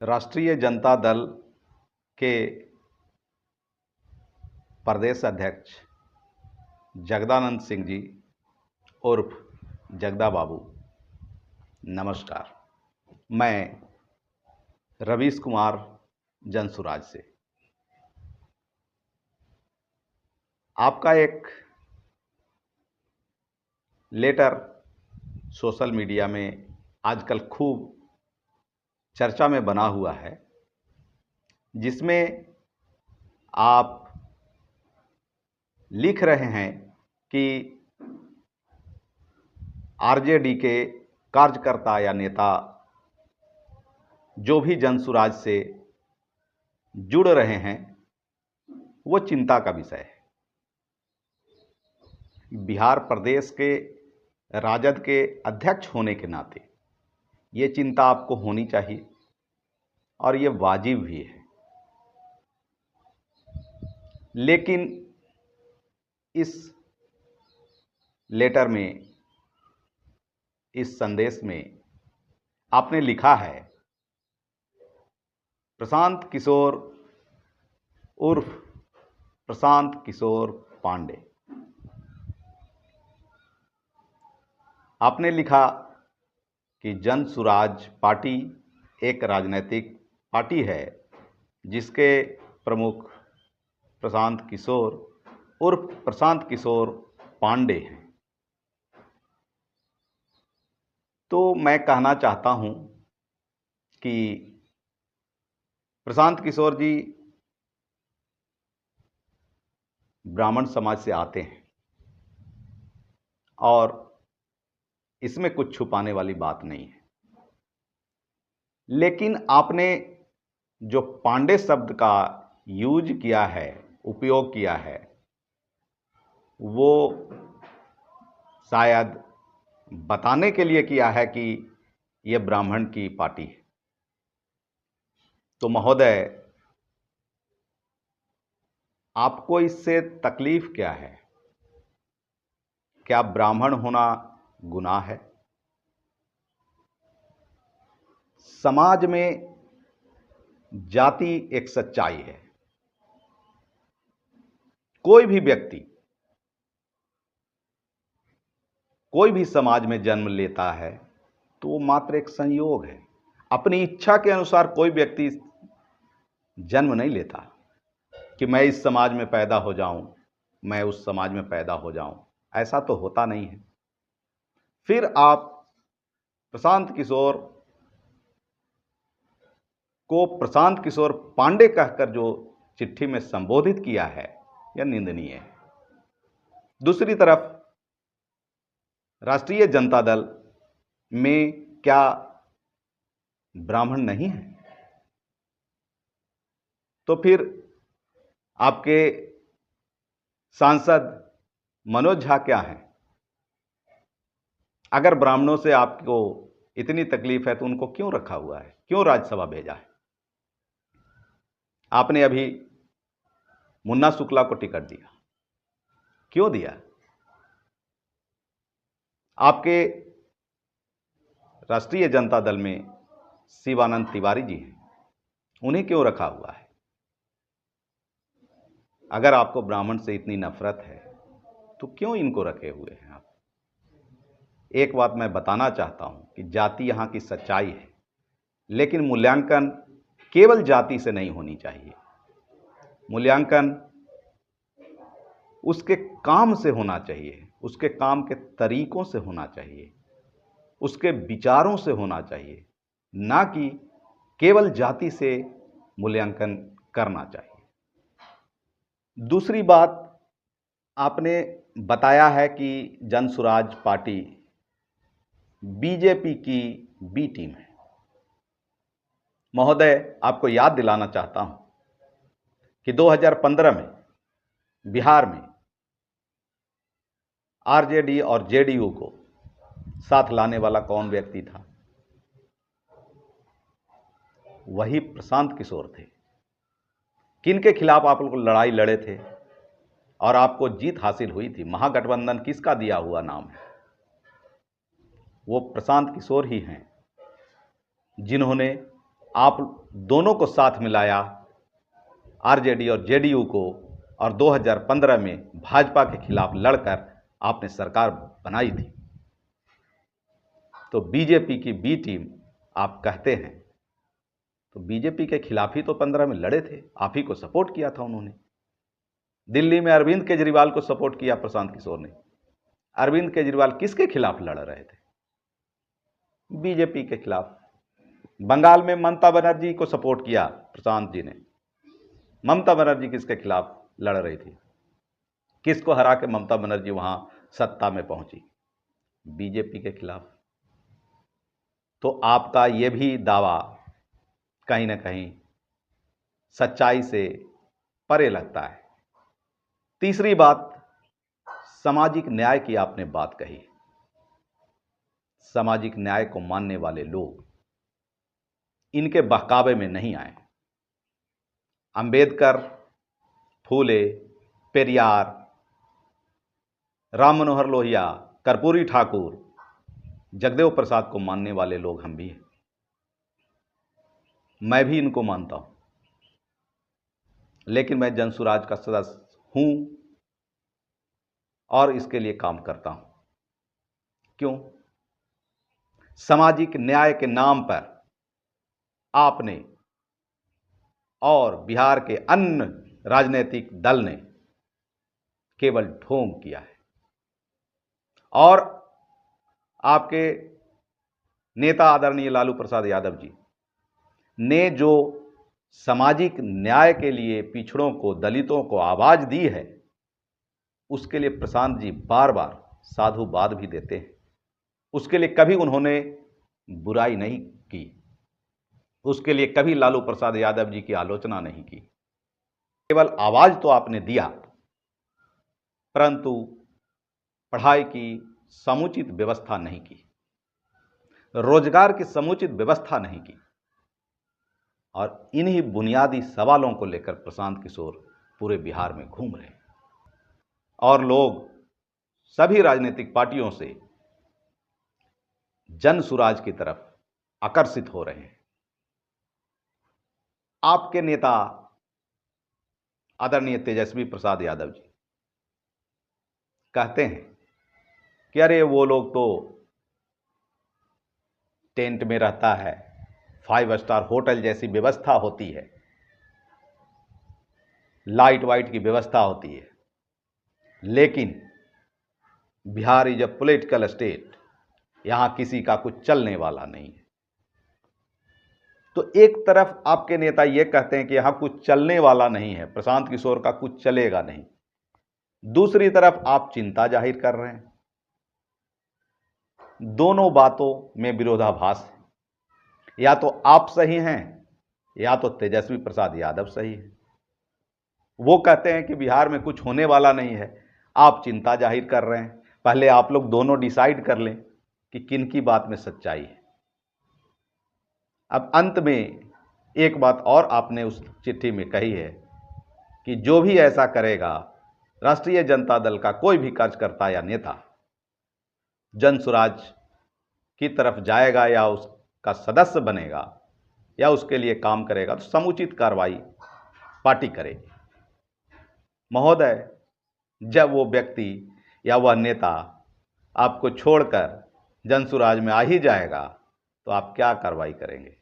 राष्ट्रीय जनता दल के प्रदेश अध्यक्ष जगदानंद सिंह जी उर्फ जगदा बाबू, नमस्कार। मैं रवीश कुमार जनसुराज से आपका एक लेटर सोशल मीडिया में आजकल खूब चर्चा में बना हुआ है, जिसमें आप लिख रहे हैं कि आरजेडी के कार्यकर्ता या नेता जो भी जनसुराज से जुड़ रहे हैं वो चिंता का विषय है। बिहार प्रदेश के राजद के अध्यक्ष होने के नाते ये चिंता आपको होनी चाहिए और ये वाजिब भी है। लेकिन इस लेटर में, इस संदेश में आपने लिखा है प्रशांत किशोर उर्फ प्रशांत किशोर पांडे। आपने लिखा कि जनसुराज पार्टी एक राजनीतिक पार्टी है जिसके प्रमुख प्रशांत किशोर उर्फ प्रशांत किशोर पांडे हैं। तो मैं कहना चाहता हूं कि प्रशांत किशोर जी ब्राह्मण समाज से आते हैं और इसमें कुछ छुपाने वाली बात नहीं है। लेकिन आपने जो पांडे शब्द का यूज किया है, उपयोग किया है, वो शायद बताने के लिए किया है कि यह ब्राह्मण की पार्टी है। तो महोदय, आपको इससे तकलीफ क्या है? क्या ब्राह्मण होना गुनाह है? समाज में जाति एक सच्चाई है। कोई भी व्यक्ति कोई भी समाज में जन्म लेता है तो वो मात्र एक संयोग है। अपनी इच्छा के अनुसार कोई व्यक्ति जन्म नहीं लेता कि मैं इस समाज में पैदा हो जाऊं, मैं उस समाज में पैदा हो जाऊं। ऐसा तो होता नहीं है। फिर आप प्रशांत किशोर को प्रशांत किशोर पांडे कहकर जो चिट्ठी में संबोधित किया है, यह निंदनीय है। दूसरी तरफ राष्ट्रीय जनता दल में क्या ब्राह्मण नहीं है? तो फिर आपके सांसद मनोज झा क्या हैं? अगर ब्राह्मणों से आपको इतनी तकलीफ है तो उनको क्यों रखा हुआ है, क्यों राज्यसभा भेजा है? आपने अभी मुन्ना शुक्ला को टिकट दिया, क्यों दिया? आपके राष्ट्रीय जनता दल में शिवानंद तिवारी जी हैं, उन्हें क्यों रखा हुआ है? अगर आपको ब्राह्मण से इतनी नफरत है तो क्यों इनको रखे हुए हैं आप? एक बात मैं बताना चाहता हूं कि जाति यहां की सच्चाई है, लेकिन मूल्यांकन केवल जाति से नहीं होनी चाहिए। मूल्यांकन उसके काम से होना चाहिए, उसके काम के तरीकों से होना चाहिए, उसके विचारों से होना चाहिए, ना कि केवल जाति से मूल्यांकन करना चाहिए। दूसरी बात, आपने बताया है कि जनसुराज पार्टी बीजेपी की बी टीम है। महोदय, आपको याद दिलाना चाहता हूं कि 2015 में बिहार में आरजेडी और जेडीयू को साथ लाने वाला कौन व्यक्ति था? वही प्रशांत किशोर थे। किनके खिलाफ आप लोग लड़ाई लड़े थे और आपको जीत हासिल हुई थी? महागठबंधन किसका दिया हुआ नाम है? वो प्रशांत किशोर ही हैं जिन्होंने आप दोनों को साथ मिलाया, आरजेडी और जेडीयू को, और 2015 में भाजपा के खिलाफ लड़कर आपने सरकार बनाई थी। तो बीजेपी की बी टीम आप कहते हैं, तो बीजेपी के खिलाफ ही तो 15 में लड़े थे, आप ही को सपोर्ट किया था उन्होंने। दिल्ली में अरविंद केजरीवाल को सपोर्ट किया प्रशांत किशोर ने। अरविंद केजरीवाल किसके खिलाफ लड़ रहे थे? बीजेपी के खिलाफ। बंगाल में ममता बनर्जी को सपोर्ट किया प्रशांत जी ने। ममता बनर्जी किसके खिलाफ लड़ रही थी? किसको हरा के ममता बनर्जी वहां सत्ता में पहुंची? बीजेपी के खिलाफ। तो आपका यह भी दावा कहीं ना कहीं सच्चाई से परे लगता है। तीसरी बात, सामाजिक न्याय की आपने बात कही। सामाजिक न्याय को मानने वाले लोग इनके बहकावे में नहीं आए। अंबेडकर, फूले, पेरियार, राम मनोहर लोहिया, कर्पूरी ठाकुर, जगदेव प्रसाद को मानने वाले लोग हम भी हैं। मैं भी इनको मानता हूं, लेकिन मैं जनसुराज का सदस्य हूं और इसके लिए काम करता हूं। क्यों? सामाजिक न्याय के नाम पर आपने और बिहार के अन्य राजनीतिक दल ने केवल ढोंग किया है। और आपके नेता आदरणीय लालू प्रसाद यादव जी ने जो सामाजिक न्याय के लिए पिछड़ों को, दलितों को आवाज दी है, उसके लिए प्रशांत जी बार बार साधुवाद भी देते हैं। उसके लिए कभी उन्होंने बुराई नहीं की, उसके लिए कभी लालू प्रसाद यादव जी की आलोचना नहीं की। केवल आवाज तो आपने दिया, परंतु पढ़ाई की समुचित व्यवस्था नहीं की, रोजगार की समुचित व्यवस्था नहीं की। और इन्हीं बुनियादी सवालों को लेकर प्रशांत किशोर पूरे बिहार में घूम रहे हैं और लोग सभी राजनीतिक पार्टियों से जन सुराज की तरफ आकर्षित हो रहे हैं। आपके नेता आदरणीय तेजस्वी प्रसाद यादव जी कहते हैं कि अरे वो लोग तो टेंट में रहता है, 5 स्टार होटल जैसी व्यवस्था होती है, लाइट वाइट की व्यवस्था होती है, लेकिन Bihar is a political state, यहां किसी का कुछ चलने वाला नहीं है। तो एक तरफ आपके नेता यह कहते हैं कि यहां कुछ चलने वाला नहीं है, प्रशांत किशोर का कुछ चलेगा नहीं, दूसरी तरफ आप चिंता जाहिर कर रहे हैं। दोनों बातों में विरोधाभास है। या तो आप सही हैं या तो तेजस्वी प्रसाद यादव सही है। वो कहते हैं कि बिहार में कुछ होने वाला नहीं है, आप चिंता जाहिर कर रहे हैं। पहले आप लोग दोनों डिसाइड कर लें कि किन की बात में सच्चाई है। अब अंत में एक बात और आपने उस चिट्ठी में कही है कि जो भी ऐसा करेगा, राष्ट्रीय जनता दल का कोई भी कार्यकर्ता या नेता जनसुराज की तरफ जाएगा या उसका सदस्य बनेगा या उसके लिए काम करेगा तो समुचित कार्रवाई पार्टी करेगी। महोदय, जब वो व्यक्ति या वह नेता आपको छोड़कर जनसुराज में आ ही जाएगा तो आप क्या कार्रवाई करेंगे?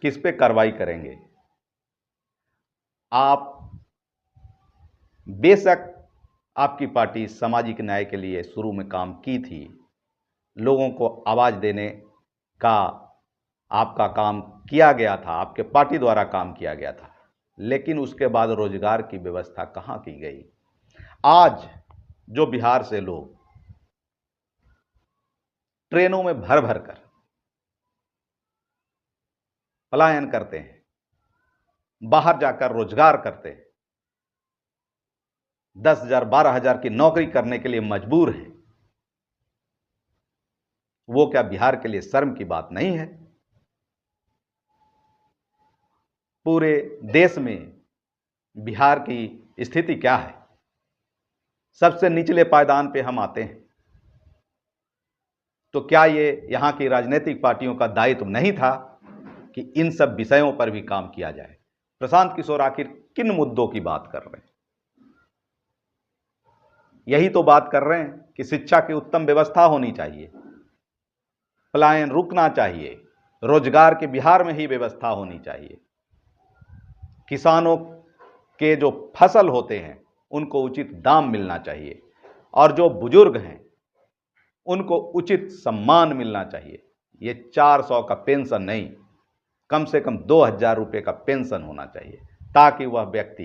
किस पे कार्रवाई करेंगे? आप बेशक आपकी पार्टी सामाजिक न्याय के लिए शुरू में काम की थी, लोगों को आवाज देने का आपका काम किया गया था, आपके पार्टी द्वारा काम किया गया था, लेकिन उसके बाद रोजगार की व्यवस्था कहां की गई? आज जो बिहार से लोग ट्रेनों में भर भर कर पलायन करते हैं, बाहर जाकर रोजगार करते हैं, 10,000 12,000 की नौकरी करने के लिए मजबूर हैं, वो क्या बिहार के लिए शर्म की बात नहीं है? पूरे देश में बिहार की स्थिति क्या है? सबसे निचले पायदान पे हम आते हैं। तो क्या ये यहाँ की राजनीतिक पार्टियों का दायित्व नहीं था कि इन सब विषयों पर भी काम किया जाए? प्रशांत किशोर आखिर किन मुद्दों की बात कर रहे हैं? यही तो बात कर रहे हैं कि शिक्षा की उत्तम व्यवस्था होनी चाहिए, पलायन रुकना चाहिए, रोजगार के बिहार में ही व्यवस्था होनी चाहिए, किसानों के जो फसल होते हैं उनको उचित दाम मिलना चाहिए, और जो बुजुर्ग हैं उनको उचित सम्मान मिलना चाहिए। ये 400 का पेंशन नहीं, कम से कम 2000 रुपये का पेंशन होना चाहिए, ताकि वह व्यक्ति,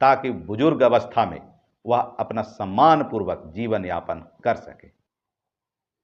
ताकि बुजुर्ग अवस्था में वह अपना सम्मानपूर्वक जीवन यापन कर सके।